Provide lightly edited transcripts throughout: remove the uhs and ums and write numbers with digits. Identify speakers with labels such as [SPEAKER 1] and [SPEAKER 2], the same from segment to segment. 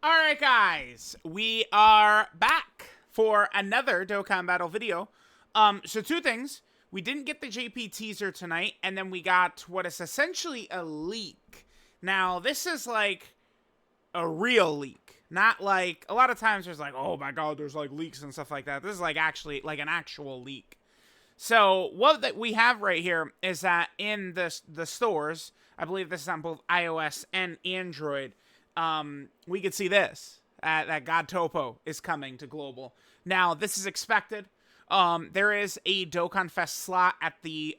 [SPEAKER 1] Alright guys, we are back for another Dokkan Battle video. So two things. We didn't get the JP teaser tonight, and then we got what is essentially a leak. Now, this is like a real leak. Not like, a lot of times there's like, oh my god, there's like leaks and stuff like that. This is like actually like an actual leak. So what that we have right here is that in the stores, I believe this is on both iOS and Android, we could see this, that God Toppo is coming to global. Now, this is expected. There is a DOKKANFEST slot at the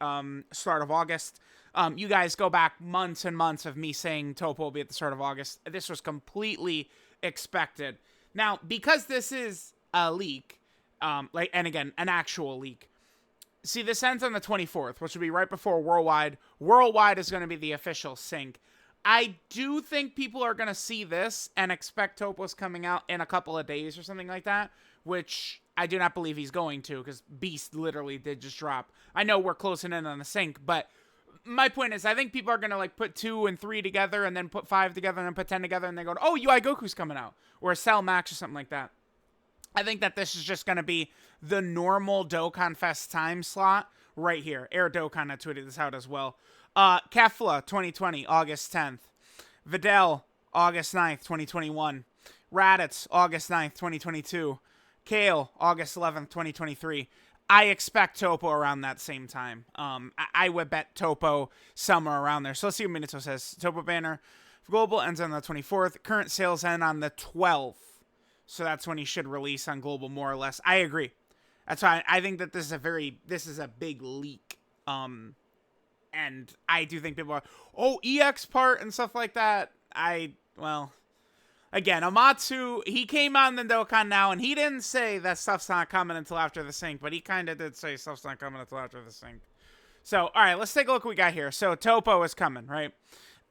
[SPEAKER 1] start of August. You guys go back months and months of me saying Toppo will be at the start of August. This was completely expected. Now, because this is a leak, and again, an actual leak, see, this ends on the 24th, which would be right before Worldwide. Worldwide is going to be the official sync. I do think people are going to see this and expect Toppo's coming out in a couple of days or something like that, which I do not believe he's going to, because Beast literally did just drop. I know we're closing in on the sync, but my point is I think people are going to like put 2 and 3 together and then put 5 together and then put 10 together and they go, oh, UI Goku's coming out, or a Cell Max or something like that. I think that this is just going to be the normal DOKKANFEST time slot right here. Air Dokkan, I tweeted this out as well. Kefla 2020, August 10th. Videl, August 9th, 2021. Raditz, August 9th, 2022. Kale, August 11th, 2023. I expect Toppo around that same time. I would bet Toppo somewhere around there. So let's see what Minato says. Toppo banner for global ends on the 24th. Current sales end on the 12th. So that's when he should release on global, more or less. I agree. That's why I think that this is a big leak. And I do think people are, oh, EX part and stuff like that. Well, again, Amatsu, he came on the Dokkan Now, and he didn't say that stuff's not coming until after the sync, but he kind of did say stuff's not coming until after the sync. So, all right, let's take a look what we got here. So, Toppo is coming, right?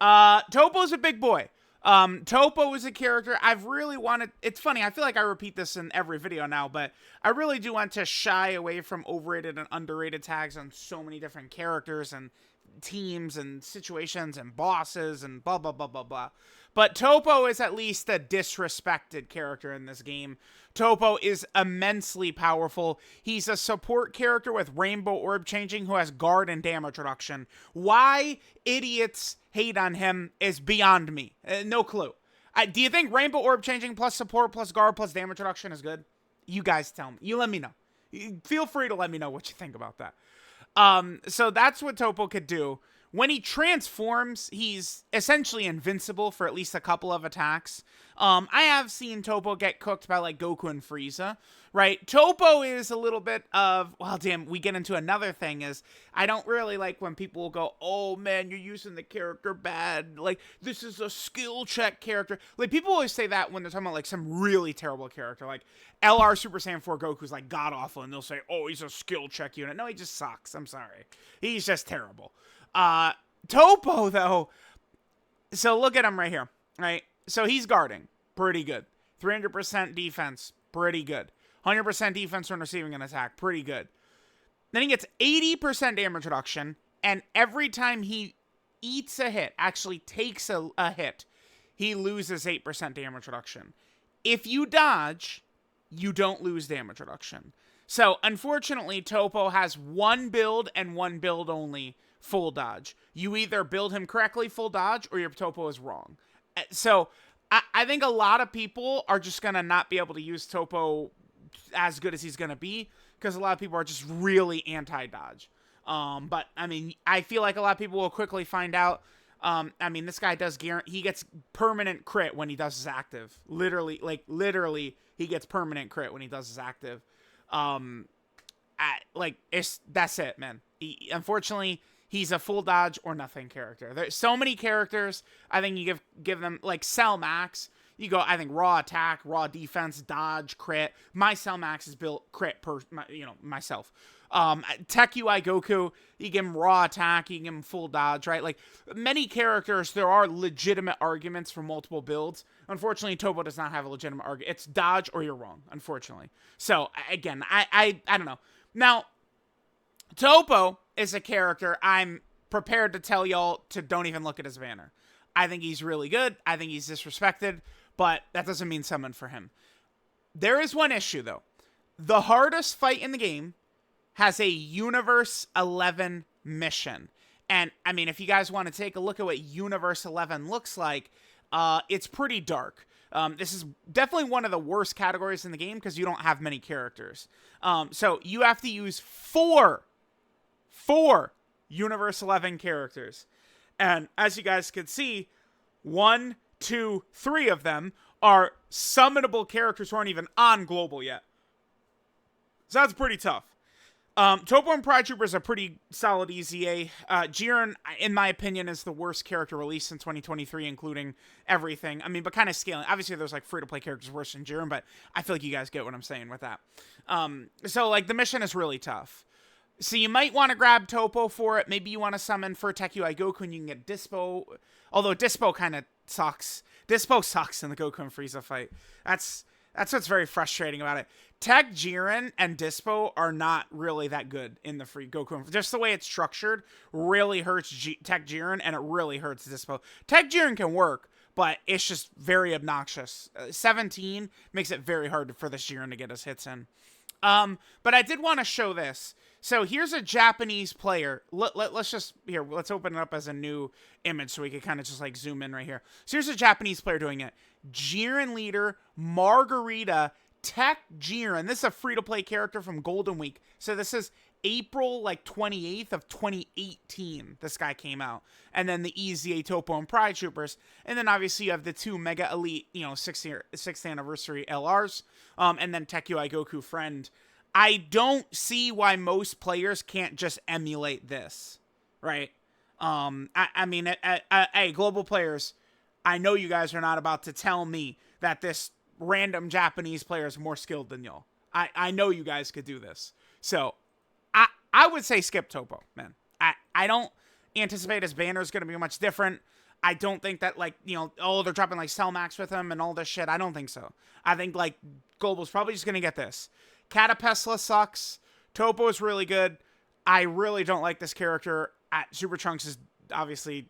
[SPEAKER 1] Toppo's a big boy. Toppo is a character I've really wanted. It's funny, I feel like I repeat this in every video now, but I really do want to shy away from overrated and underrated tags on so many different characters and teams and situations and bosses and blah, blah, blah, blah, blah. But Toppo is at least a disrespected character in this game. Toppo is immensely powerful. He's a support character with Rainbow Orb changing who has guard and damage reduction. Why idiots hate on him is beyond me. No clue. Do you think Rainbow Orb changing plus support plus guard plus damage reduction is good? You guys tell me. You let me know. Feel free to let me know what you think about that. So that's what Toppo could do. When he transforms, he's essentially invincible for at least a couple of attacks. I have seen Toppo get cooked by, like, Goku and Frieza, right? Toppo is a little bit of, well, damn, we get into another thing is, I don't really like when people will go, oh, man, you're using the character bad. Like, this is a skill check character. Like, people always say that when they're talking about, like, some really terrible character. Like, LR Super Saiyan 4 Goku's, like, god-awful, and they'll say, oh, he's a skill check unit. No, he just sucks. I'm sorry. He's just terrible. Toppo, though, so look at him right here, right? So he's guarding, pretty good. 300% defense, pretty good. 100% defense when receiving an attack, pretty good. Then he gets 80% damage reduction, and every time he eats a hit, actually takes a hit, he loses 8% damage reduction. If you dodge, you don't lose damage reduction. So, unfortunately, Toppo has one build and one build only, full dodge. You either build him correctly, full dodge, or your Toppo is wrong. So, I think a lot of people are just going to not be able to use Toppo as good as he's going to be, because a lot of people are just really anti-dodge. But, I mean, I feel like a lot of people will quickly find out. I mean, this guy does he gets permanent crit when he does his active. Literally, he gets permanent crit when he does his active. That's it, man. Unfortunately, he's a full dodge or nothing character. There's so many characters. I think you give them, like, Cell Max. You go, I think, raw attack, raw defense, dodge, crit. My Cell Max is built crit myself. Tech UI Goku, you give him raw attack, you give him full dodge, right? Like, many characters, there are legitimate arguments for multiple builds. Unfortunately, Toppo does not have a legitimate argument. It's dodge or you're wrong, unfortunately. So, again, I don't know. Now, Toppo is a character I'm prepared to tell y'all to don't even look at his banner. I think he's really good. I think he's disrespected. but that doesn't mean summon for him. There is one issue, though. The hardest fight in the game has a Universe 11 mission. And, I mean, if you guys want to take a look at what Universe 11 looks like, it's pretty dark. This is definitely one of the worst categories in the game because you don't have many characters. So you have to use four Universe 11 characters. And as you guys can see, 1, 2, 3 of them are summonable characters who aren't even on Global yet. So that's pretty tough. Toppo and Pride Troopers are pretty solid EZA. Jiren, in my opinion, is the worst character released in 2023, including everything. I mean, but kind of scaling. Obviously, there's like free-to-play characters worse than Jiren, but I feel like you guys get what I'm saying with that. So, like, the mission is really tough. So you might want to grab Toppo for it. Maybe you want to summon for Tech UI Goku and you can get Dispo. Although Dispo kind of sucks. Dispo sucks in the Goku and Frieza fight. That's what's very frustrating about it. Tech Jiren and Dispo are not really that good in the free Goku. Just the way it's structured really hurts Tech Jiren, and it really hurts Dispo. Tech Jiren can work, but it's just very obnoxious. 17 makes it very hard for this Jiren to get his hits in. But I did want to show this. So here's a Japanese player. Let's just, let's open it up as a new image so we can kind of just like zoom in right here. So here's a Japanese player doing it. Jiren leader, Margarita, Tech Jiren. This is a free-to-play character from Golden Week. So this is April like 28th of 2018. This guy came out. And then the EZA Toppo and Pride Troopers. And then obviously you have the 2 Mega Elite, 6th anniversary LRs. And then Tech UI Goku Friend. I don't see why most players can't just emulate this, right? I mean, hey, global players, I know you guys are not about to tell me that this random Japanese player is more skilled than y'all. I know you guys could do this. So, I would say skip Toppo, man. I don't anticipate his banner is going to be much different. I don't think that, like, they're dropping, like, Cell Max with him and all this shit. I don't think so. I think, like, Global's probably just going to get this. Catapesla sucks. Toppo is really good. I really don't like this character. Super Trunks is obviously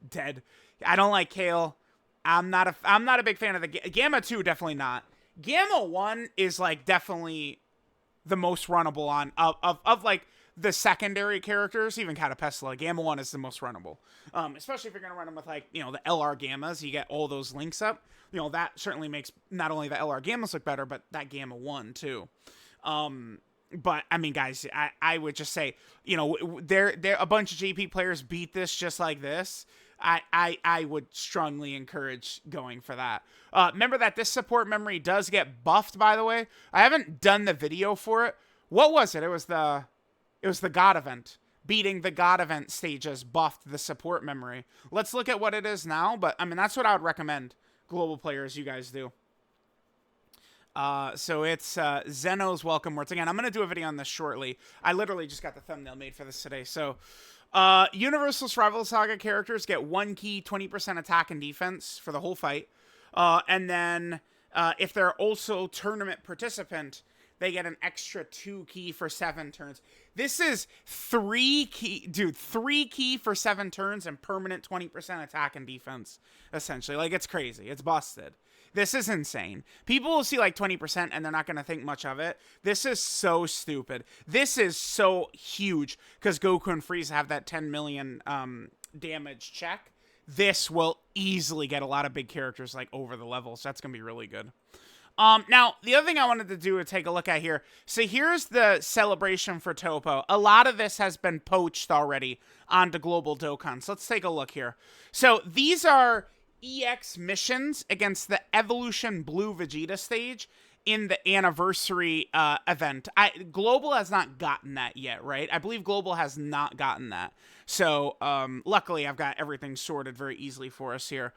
[SPEAKER 1] dead. I don't like Kale. I'm not a big fan of the Gamma 2, definitely not. Gamma 1 is like definitely the most runnable on of like the secondary characters, even Catapesla. Gamma 1 is the most runnable. Especially if you're gonna run them with like, the LR Gammas, you get all those links up. That certainly makes not only the LR Gammas look better, but that Gamma 1 too. But I mean, guys, I would just say, there a bunch of JP players beat this just like this. I would strongly encourage going for that. Remember that this support memory does get buffed, by the way. I haven't done the video for it. What was it? It was the God event. Beating the God event stages buffed the support memory. Let's look at what it is now, but I mean, that's what I would recommend global players, you guys do. So it's Zeno's Welcome Words. Again, I'm going to do a video on this shortly. I literally just got the thumbnail made for this today. So Universal Survival Saga characters get 1 key, 20% attack and defense for the whole fight. And then if they're also tournament participant, they get an extra 2 key for 7 turns. This is 3 key, dude, 3 key for 7 turns and permanent 20% attack and defense, essentially. Like, it's crazy. It's busted. This is insane. People will see like 20% and they're not going to think much of it. This is so stupid. This is so huge because Goku and Frieza have that 10 million damage check. This will easily get a lot of big characters like over the level. So that's going to be really good. Now, the other thing I wanted to do is take a look at here. So here's the celebration for Toppo. A lot of this has been poached already onto Global Dokkan. So let's take a look here. So these are EX missions against the Evolution Blue Vegeta stage in the anniversary event. Global has not gotten that yet, right? I believe Global has not gotten that. So, luckily, I've got everything sorted very easily for us here.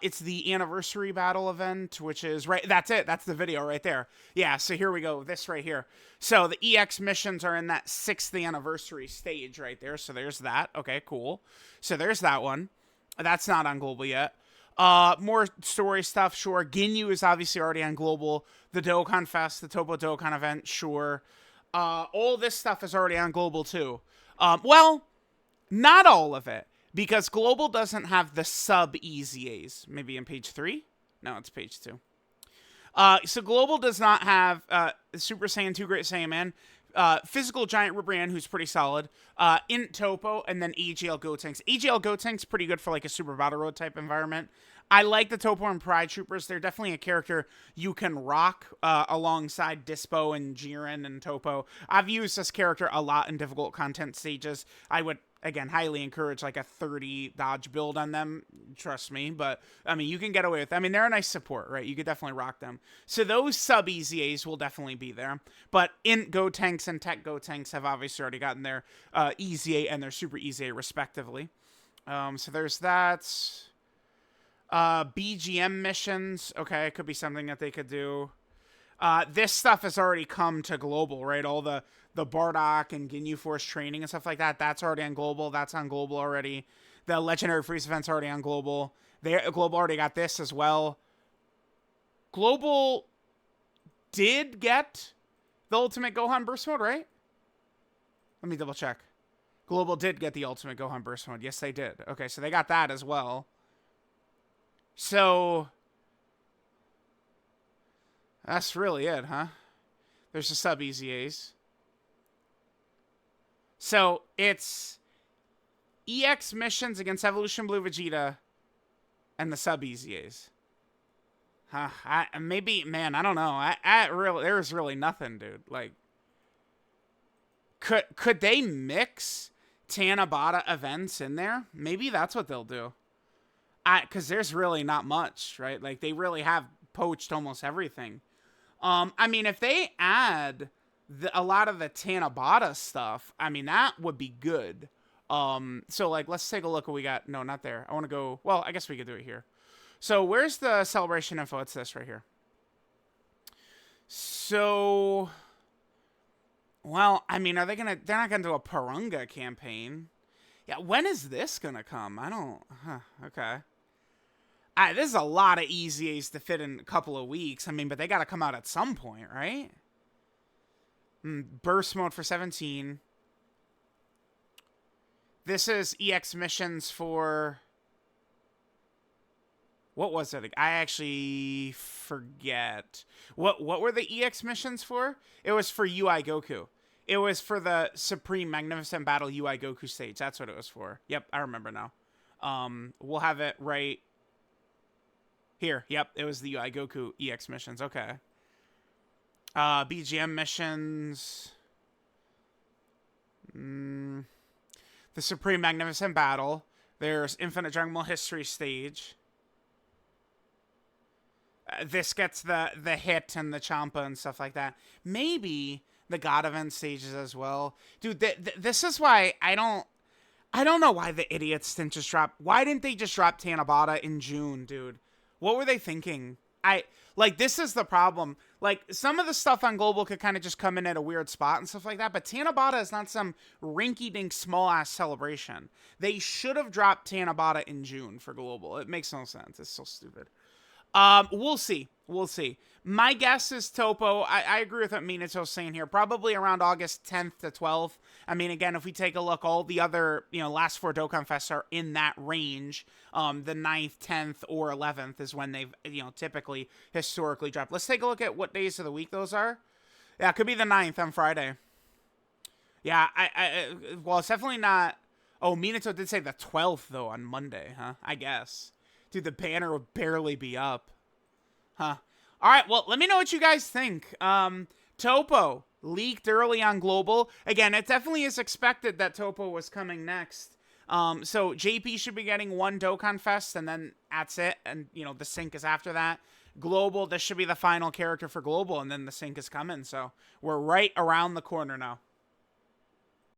[SPEAKER 1] It's the anniversary battle event, which is, right, that's it. That's the video right there. Yeah, so here we go. This right here. So, the EX missions are in that 6th anniversary stage right there. So, there's that. Okay, cool. So, there's that one. That's not on Global yet. More story stuff, sure. Ginyu is obviously already on Global. The DOKKANFEST, the Toppo Dokkan event, sure. All this stuff is already on Global too. Well, not all of it, because Global doesn't have the sub EZAs. Maybe on page 3? No, it's page 2. So Global does not have Super Saiyan 2 Great Saiyaman. Physical Giant Ribrianne, who's pretty solid. Int Toppo, and then AGL Gotenks. AGL Gotenks pretty good for like a Super Battle Road type environment. I like the Toppo and Pride Troopers. They're definitely a character you can rock alongside Dispo and Jiren and Toppo. I've used this character a lot in difficult content stages. I would, again, highly encourage like a 30 dodge build on them. Trust me. But, I mean, you can get away with it. I mean, they're a nice support, right? You could definitely rock them. So those sub EZAs will definitely be there. But Int Gotenks and Tech Gotenks have obviously already gotten their EZA and their Super EZA respectively. So there's that. BGM missions. Okay, it could be something that they could do. This stuff has already come to Global, right? All the Bardock and Ginyu Force training and stuff like that. That's already on Global. That's on Global already. The Legendary Freeze event's already on Global. Global already got this as well. Global did get the Ultimate Gohan Burst Mode, right? Let me double check. Global did get the Ultimate Gohan Burst Mode. Yes, they did. Okay, so they got that as well. So, that's really it, huh? There's the sub EZAs. So, it's EX missions against Evolution Blue Vegeta and the sub EZAs. Huh? Maybe, man, I don't know. There's really nothing, dude. Like, could they mix Tanabata events in there? Maybe that's what they'll do. Because there's really not much, right? Like, they really have poached almost everything. I mean, if they add a lot of the Tanabata stuff, I mean, that would be good. So, like, let's take a look what we got. No, not there. I want to go... Well, I guess we could do it here. So, where's the celebration info? It's this right here. So... Well, I mean, are they gonna... They're not gonna do a Parunga campaign. Yeah, when is this gonna come? I don't... Huh, okay. This is a lot of EZAs to fit in a couple of weeks. I mean, but they got to come out at some point, right? Burst mode for 17. This is EX missions for... What was it? I actually forget. What were the EX missions for? It was for UI Goku. It was for the Supreme Magnificent Battle UI Goku stage. That's what it was for. Yep, I remember now. We'll have it right... Here, yep, it was the UI Goku EX missions. Okay. BGM missions. The Supreme Magnificent Battle. There's Infinite Dragon Ball History stage. This gets the hit and the Champa and stuff like that. Maybe the God event stages as well. Dude, this is why I don't know why the idiots didn't just drop... Why didn't they just drop Tanabata in June, dude? What were they thinking? Like, this is the problem. Like, some of the stuff on Global could kind of just come in at a weird spot and stuff like that, but Tanabata is not some rinky-dink small-ass celebration. They should have dropped Tanabata in June for Global. It makes no sense. It's so stupid. We'll see. We'll see. My guess is Toppo. I agree with what Minato's saying here. Probably around August 10th to 12th. I mean, again, if we take a look, all the other, last 4 Dokkan Fests are in that range. The 9th, 10th, or 11th is when they've, typically, historically dropped. Let's take a look at what days of the week those are. Yeah, it could be the 9th on Friday. Yeah, well, it's definitely not... Oh, Minato did say the 12th, though, on Monday, huh? I guess. Dude, the banner would barely be up. Huh. Alright, well, let me know what you guys think. Toppo leaked early on Global. Again, it definitely is expected that Toppo was coming next. So JP should be getting 1 Dokkan Fest, and then that's it. And, the sync is after that. Global, this should be the final character for Global, and then the sync is coming. So we're right around the corner now.